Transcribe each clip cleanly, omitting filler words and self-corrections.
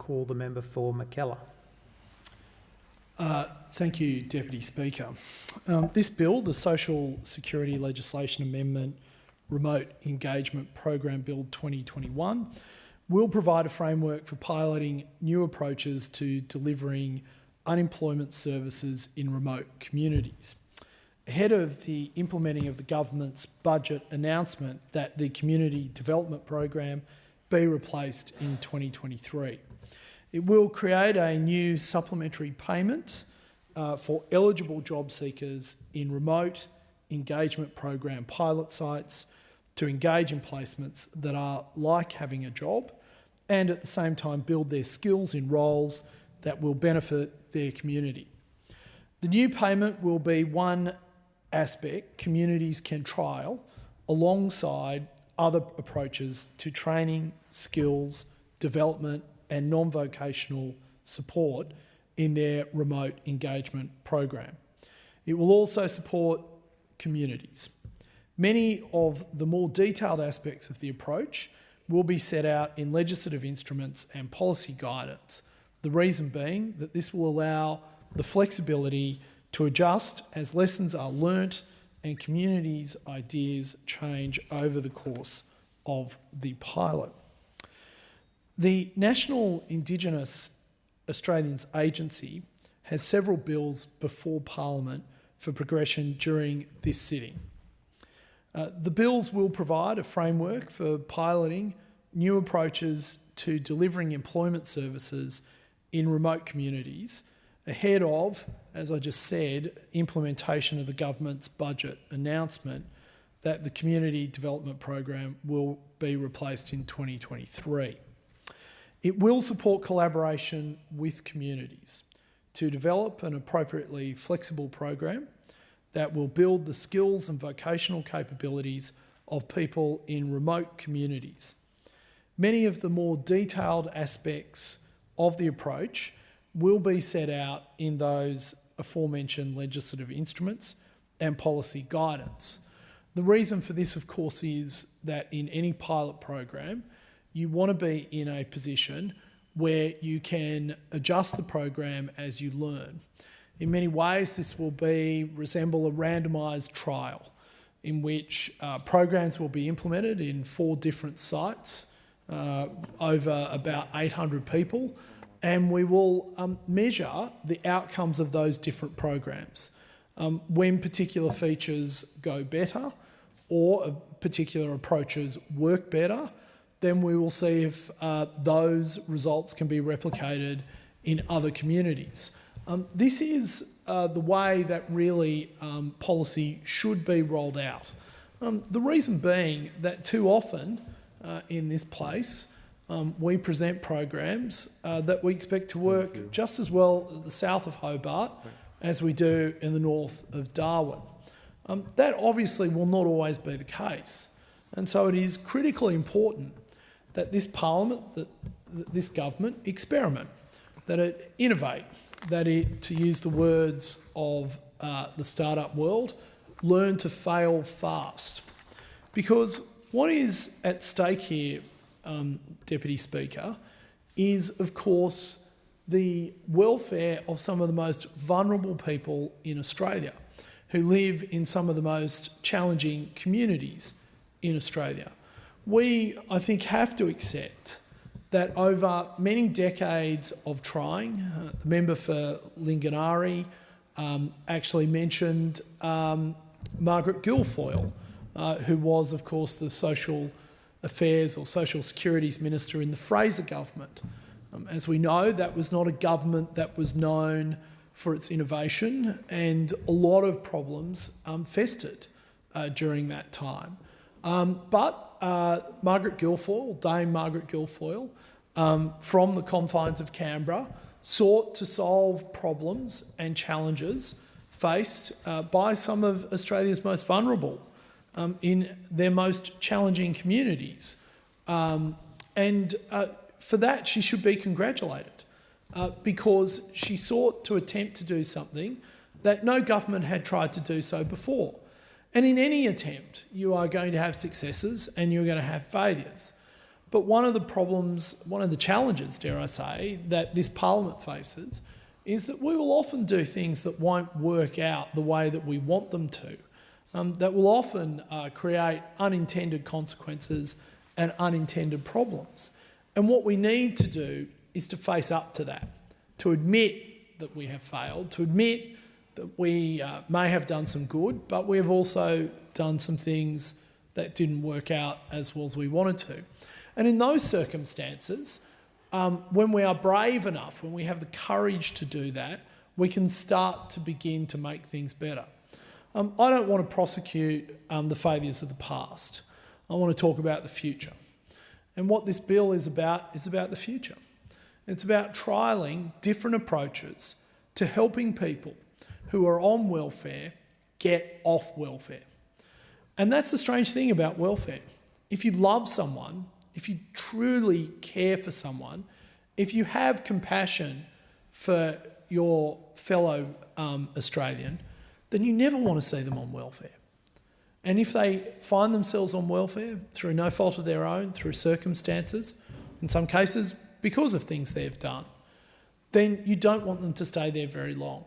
call the member for Mackellar. Thank you, Deputy Speaker. This bill, the Social Security Legislation Amendment Remote Engagement Program Bill 2021, will provide a framework for piloting new approaches to delivering unemployment services in remote communities. Ahead of the implementing of the government's budget announcement that the Community Development Program be replaced in 2023. It will create a new supplementary payment for eligible job seekers in remote engagement program pilot sites to engage in placements that are like having a job and at the same time build their skills in roles that will benefit their community. The new payment will be one aspect communities can trial alongside other approaches to training, skills, development and non-vocational support in their remote engagement program. It will also support communities. Many of the more detailed aspects of the approach will be set out in legislative instruments and policy guidance, the reason being that this will allow the flexibility to adjust as lessons are learnt and communities' ideas change over the course of the pilot. The National Indigenous Australians Agency has several bills before Parliament for progression during this sitting. The bills will provide a framework for piloting new approaches to delivering employment services in remote communities ahead of, as I just said, implementation of the government's budget announcement that the Community Development Program will be replaced in 2023. It will support collaboration with communities to develop an appropriately flexible program that will build the skills and vocational capabilities of people in remote communities. Many of the more detailed aspects of the approach will be set out in those aforementioned legislative instruments and policy guidance. The reason for this, of course, is that in any pilot program, you want to be in a position where you can adjust the program as you learn. In many ways, this will resemble a randomised trial in which programs will be implemented in 4 different sites over about 800 people, and we will measure the outcomes of those different programs. When particular features go better or particular approaches work better, then we will see if those results can be replicated in other communities. This is the way that really policy should be rolled out. The reason being that too often in this place we present programs that we expect to work just as well at the south of Hobart as we do in the north of Darwin. That obviously will not always be the case, and so it is critically important that this Parliament, that this government experiment, that it innovate, that it, to use the words of the startup world, learn to fail fast. Because what is at stake here, Deputy Speaker, is of course the welfare of some of the most vulnerable people in Australia who live in some of the most challenging communities in Australia. We, I think, have to accept that over many decades of trying, the member for Lingonari actually mentioned Margaret Guilfoyle, who was, of course, the Social Affairs or Social Securities Minister in the Fraser government. As we know, that was not a government that was known for its innovation, and a lot of problems festered during that time. But Margaret Guilfoyle, Dame Margaret Guilfoyle, from the confines of Canberra, sought to solve problems and challenges faced by some of Australia's most vulnerable in their most challenging communities. And for that, she should be congratulated because she sought to attempt to do something that no government had tried to do so before. And in any attempt, you are going to have successes and you're going to have failures. But one of the problems, one of the challenges, dare I say, that this parliament faces is that we will often do things that won't work out the way that we want them to, that will often create unintended consequences and unintended problems. And what we need to do is to face up to that, to admit that we have failed, to admit that we may have done some good, but we have also done some things that didn't work out as well as we wanted to. And in those circumstances, when we are brave enough, when we have the courage to do that, we can start to begin to make things better. I don't want to prosecute the failures of the past. I want to talk about the future. And what this bill is about the future. It's about trialling different approaches to helping people who are on welfare get off welfare. And that's the strange thing about welfare. If you love someone, if you truly care for someone, if you have compassion for your fellow Australian, then you never want to see them on welfare. And if they find themselves on welfare through no fault of their own, through circumstances, in some cases because of things they've done, then you don't want them to stay there very long.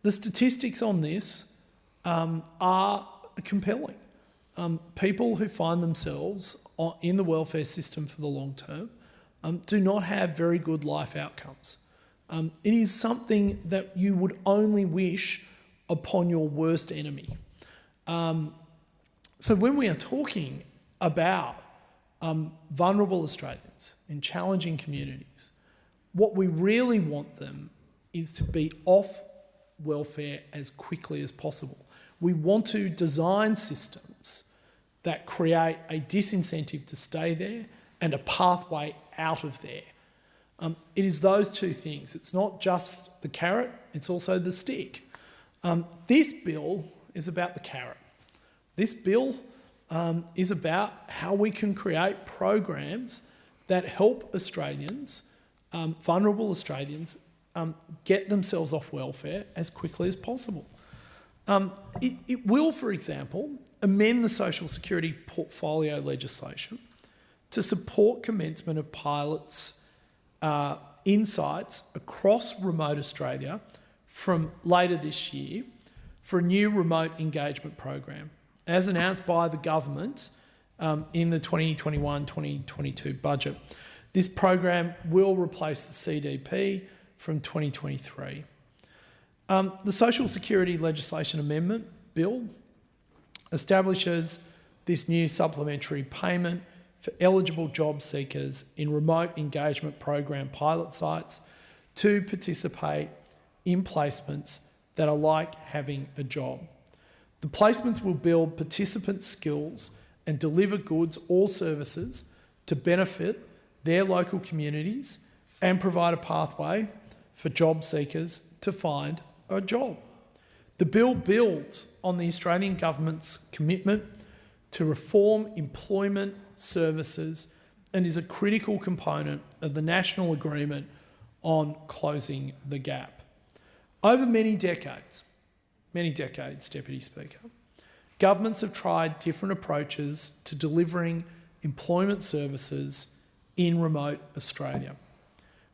The statistics on this are compelling. People who find themselves in the welfare system for the long term do not have very good life outcomes. It is something that you would only wish upon your worst enemy. So when we are talking about vulnerable Australians in challenging communities, what we really want them is to be off welfare as quickly as possible. We want to design systems that create a disincentive to stay there and a pathway out of there. It is those two things. It's not just the carrot, it's also the stick. This bill is about the carrot. This bill is about how we can create programs that help Australians, vulnerable Australians, get themselves off welfare as quickly as possible. It will, for example, amend the social security portfolio legislation to support commencement of pilots in sites across remote Australia from later this year for a new remote engagement program, as announced by the government in the 2021-2022 budget. This program will replace the CDP from 2023. The Social Security Legislation Amendment Bill establishes this new supplementary payment for eligible job seekers in remote engagement program pilot sites to participate in placements that are like having a job. The placements will build participant skills and deliver goods or services to benefit their local communities and provide a pathway for job seekers to find a job. The bill builds on the Australian government's commitment to reform employment services and is a critical component of the national agreement on closing the gap. Over many decades, Deputy Speaker, governments have tried different approaches to delivering employment services in remote Australia.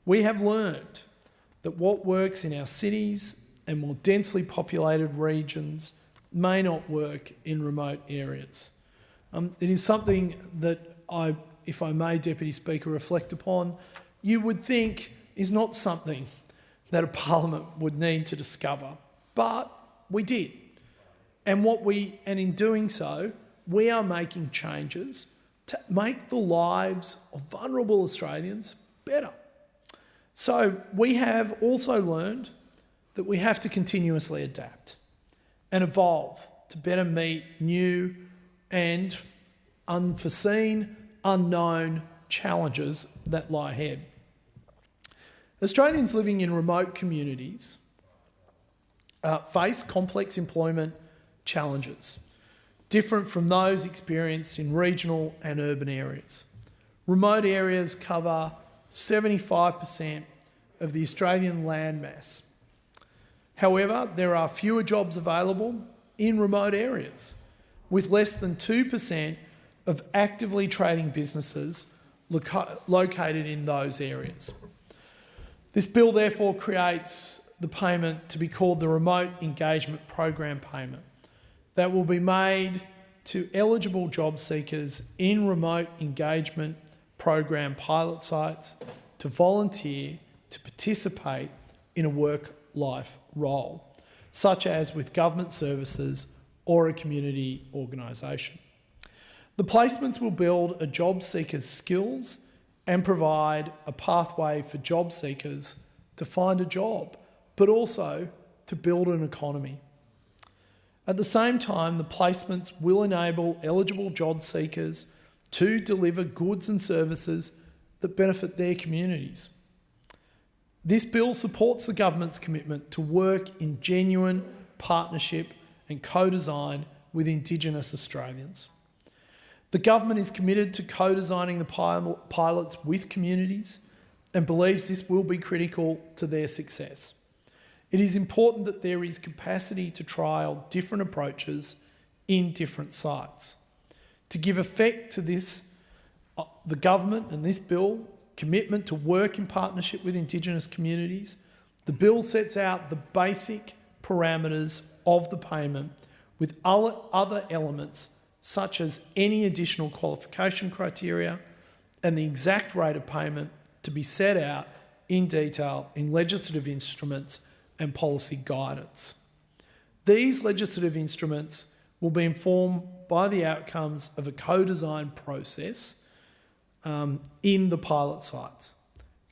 We have learned that what works in our cities and more densely populated regions may not work in remote areas. It is something that I, if I may, Deputy Speaker, reflect upon, you would think is not something that a parliament would need to discover, but we did. And in doing so, we are making changes to make the lives of vulnerable Australians better. So we have also learned that we have to continuously adapt and evolve to better meet new and unforeseen, unknown challenges that lie ahead. Australians living in remote communities face complex employment challenges, different from those experienced in regional and urban areas. Remote areas cover 75% of the Australian landmass. However, there are fewer jobs available in remote areas, with less than 2% of actively trading businesses located in those areas. This bill therefore creates the payment to be called the Remote Engagement Program Payment that will be made to eligible job seekers in remote engagement program pilot sites to volunteer to participate in a work-life role, such as with government services or a community organisation. The placements will build a job seeker's skills and provide a pathway for job seekers to find a job, but also to build an economy. At the same time, the placements will enable eligible job seekers to deliver goods and services that benefit their communities. This bill supports the government's commitment to work in genuine partnership and co-design with Indigenous Australians. The government is committed to co-designing the pilots with communities and believes this will be critical to their success. It is important that there is capacity to trial different approaches in different sites. To give effect to this, the government and this bill commitment to work in partnership with Indigenous communities, the bill sets out the basic parameters of the payment with other elements such as any additional qualification criteria and the exact rate of payment to be set out in detail in legislative instruments and policy guidance. These legislative instruments will be informed by the outcomes of a co-design process in the pilot sites.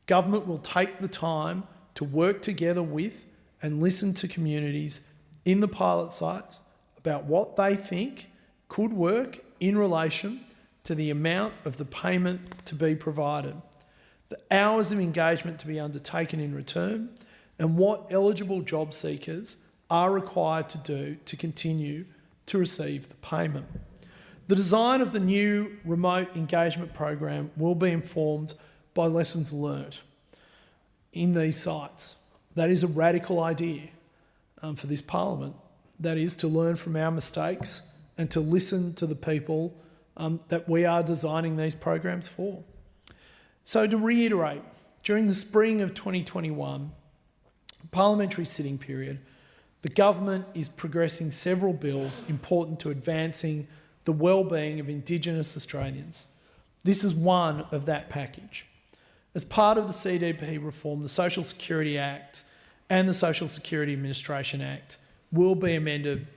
Government will take the time to work together with and listen to communities in the pilot sites about what they think could work in relation to the amount of the payment to be provided, the hours of engagement to be undertaken in return, and what eligible job seekers are required to do to continue to receive the payment. The design of the new remote engagement program will be informed by lessons learnt in these sites. That is a radical idea for this parliament. That is to learn from our mistakes and to listen to the people that we are designing these programs for. So to reiterate, during the spring of 2021, parliamentary sitting period, the government is progressing several bills important to advancing the well-being of Indigenous Australians. This is one of that package. As part of the CDP reform, the Social Security Act and the Social Security Administration Act will be amended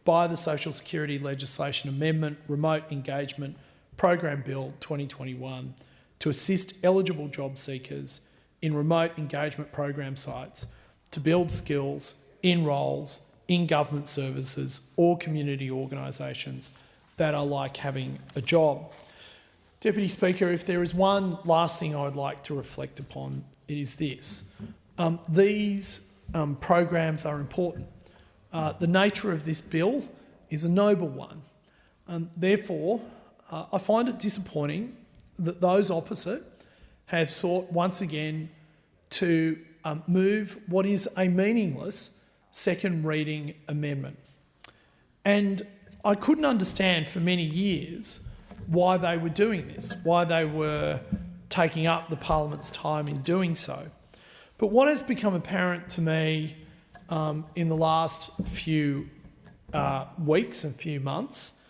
by the Social Security Legislation Amendment Remote Engagement Program Bill 2021 to assist eligible job seekers in remote engagement program sites to build skills in roles in government services or community organisations that are like having a job. Deputy Speaker, if there is one last thing I would like to reflect upon, it is this. These programs are important. The nature of this bill is a noble one. Therefore, I find it disappointing that those opposite have sought once again to move what is a meaningless second reading amendment. And I couldn't understand for many years why they were doing this, why they were taking up the Parliament's time in doing so. But what has become apparent to me in the last few weeks and few months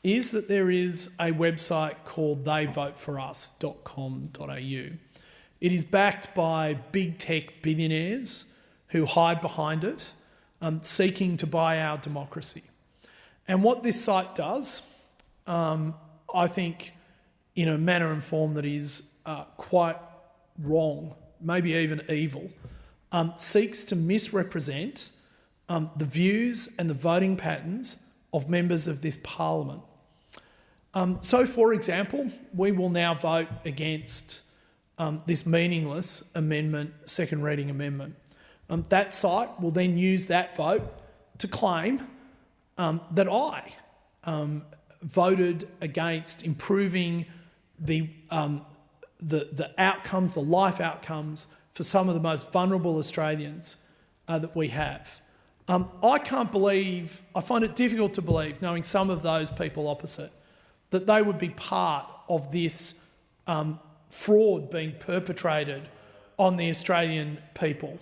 is that there is a website called theyvoteforus.com.au. It is backed by big tech billionaires who hide behind it, seeking to buy our democracy. And what this site does, I think in a manner and form that is quite wrong, maybe even evil, seeks to misrepresent the views and the voting patterns of members of this parliament. So, for example, we will now vote against this meaningless amendment, second reading amendment. That site will then use that vote to claim that I voted against improving the outcomes, the life outcomes for some of the most vulnerable Australians that we have. I can't believe, I find it difficult to believe, knowing some of those people opposite, that they would be part of this fraud being perpetrated on the Australian people.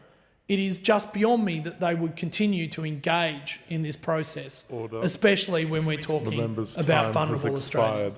It is just beyond me that they would continue to engage in this process, especially when we're talking about vulnerable Australians.